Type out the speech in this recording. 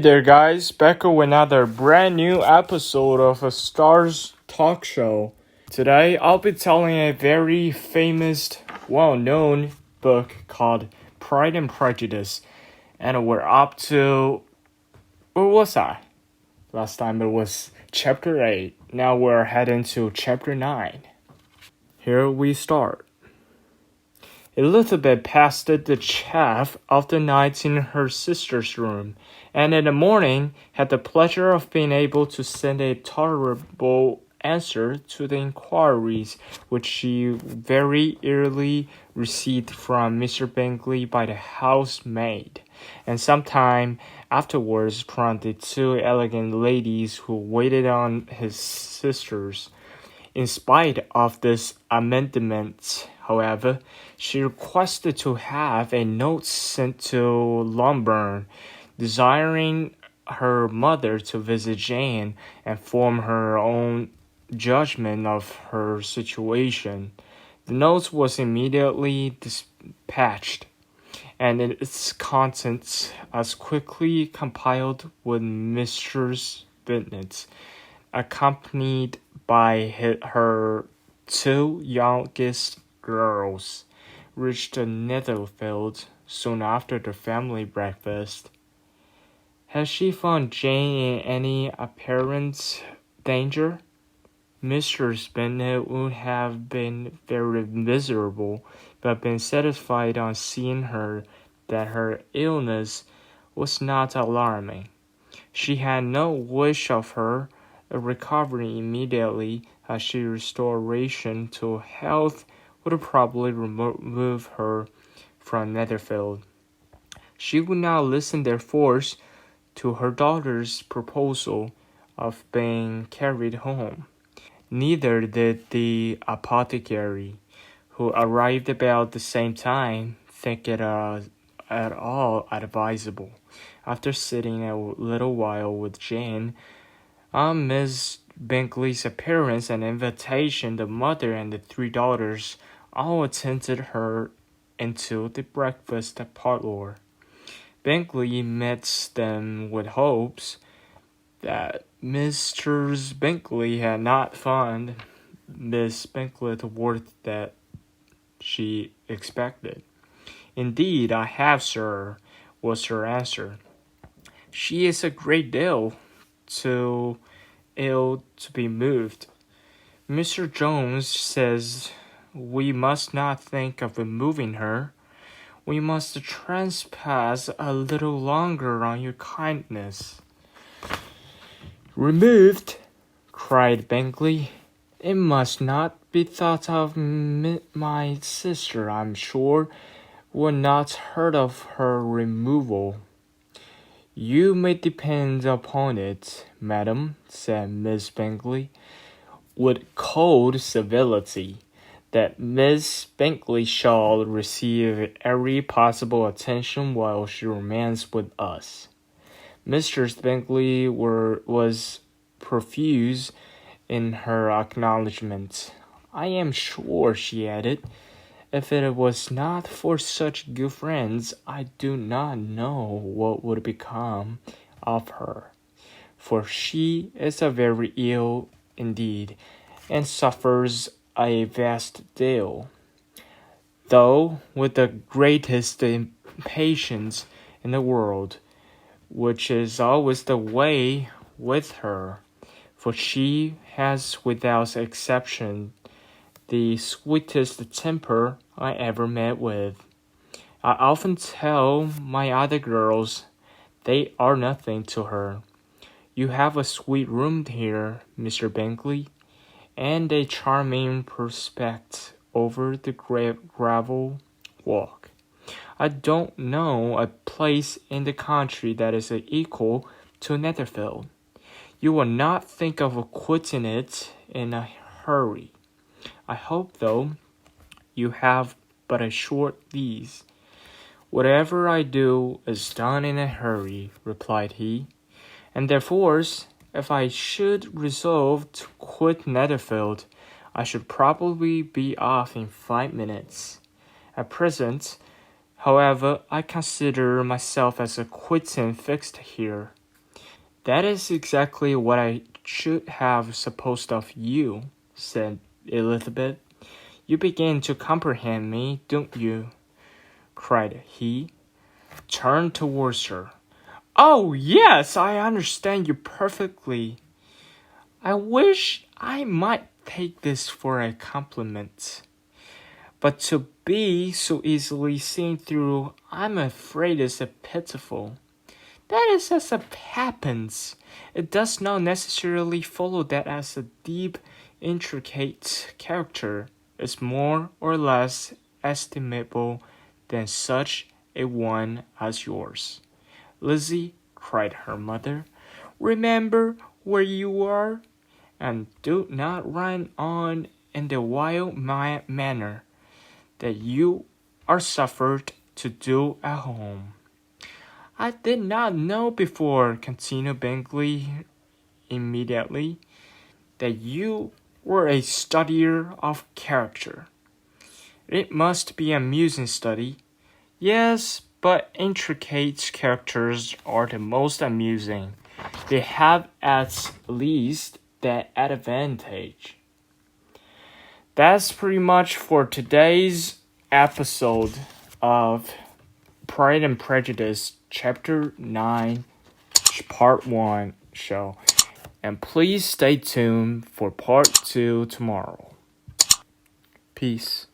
there, guys. Back with another brand new episode of a Stars Talk Show. Today, I'll be telling a very famous, well-known book called Pride and Prejudice. And we're up to... Where was I? Last time it was Chapter 8. Now we're heading to Chapter 9. Here we start. Elizabeth passed the chaff of the night in her sister's room, and in the morning had the pleasure of being able to send a tolerable answer to the inquiries which she very early received from Mr. Bingley by the housemaid, and some time afterwards from the two elegant ladies who waited on his sisters. In spite of this amendment, however, she requested to have a note sent to Longbourn, desiring her mother to visit Jane and form her own judgment of her situation. The note was immediately dispatched, and its contents as quickly compiled with Mistress Bennet, accompanied by her two youngest girls, reached Netherfield soon after the family breakfast. Has she found Jane in any apparent danger? Mistress Bennet would have been very miserable, but been satisfied on seeing her that her illness was not alarming. She had no wish of her recovering immediately, as she restoration to health would probably remove her from Netherfield. She would not listen, therefore, to her daughter's proposal of being carried home. Neither did the apothecary, who arrived about the same time, think it at all advisable. After sitting a little while with Jane, on Miss Bingley's appearance and invitation, the mother and the three daughters all attended her into the breakfast parlour. Bingley met them with hopes that Mr. Bingley had not found Miss Bingley the worth that she expected. "Indeed, I have, sir," was her answer. "She is a great deal too ill to be moved. Mr. Jones says we must not think of removing her. We must trespass a little longer on your kindness." "Removed!" cried Bingley. "It must not be thought of. My sister, I'm sure, would not heard of her removal." "You may depend upon it, madam," said Miss Bingley, with cold civility, "that Miss Bingley shall receive every possible attention while she remains with us." Mistress Bingley was profuse in her acknowledgments. "I am sure," she added, "if it was not for such good friends, I do not know what would become of her, for she is very ill indeed, and suffers a vast deal, though with the greatest impatience in the world, which is always the way with her, for she has without exception the sweetest temper I ever met with. I often tell my other girls they are nothing to her. You have a sweet room here, Mr. Bingley, and a charming prospect over the gravel walk. I don't know a place in the country that is equal to Netherfield. You will not think of quitting it in a hurry. I hope, though, you have but a short lease." "Whatever I do is done in a hurry," replied he, "and therefore, if I should resolve to quit Netherfield, I should probably be off in 5 minutes. At present, however, I consider myself as a quitting fixed here." That is exactly what I should have supposed of you, said Elizabeth. You begin to comprehend me, don't you? Cried he, turned towards her. Oh, yes, I understand you perfectly. I wish I might take this for a compliment. But to be so easily seen through, I'm afraid is a pitiful. That is as it happens. It does not necessarily follow that as a deep, intricate character is more or less estimable than such a one as yours. Lizzie, cried her mother, remember where you are, and do not run on in the wild manner that you are suffered to do at home. I did not know before, continued Bingley immediately, that you were a studier of character. It must be an amusing study. Yes, but intricate characters are the most amusing. They have at least that advantage. That's pretty much for today's episode of Pride and Prejudice, Chapter 9, Part 1 show. And please stay tuned for Part 2 tomorrow. Peace.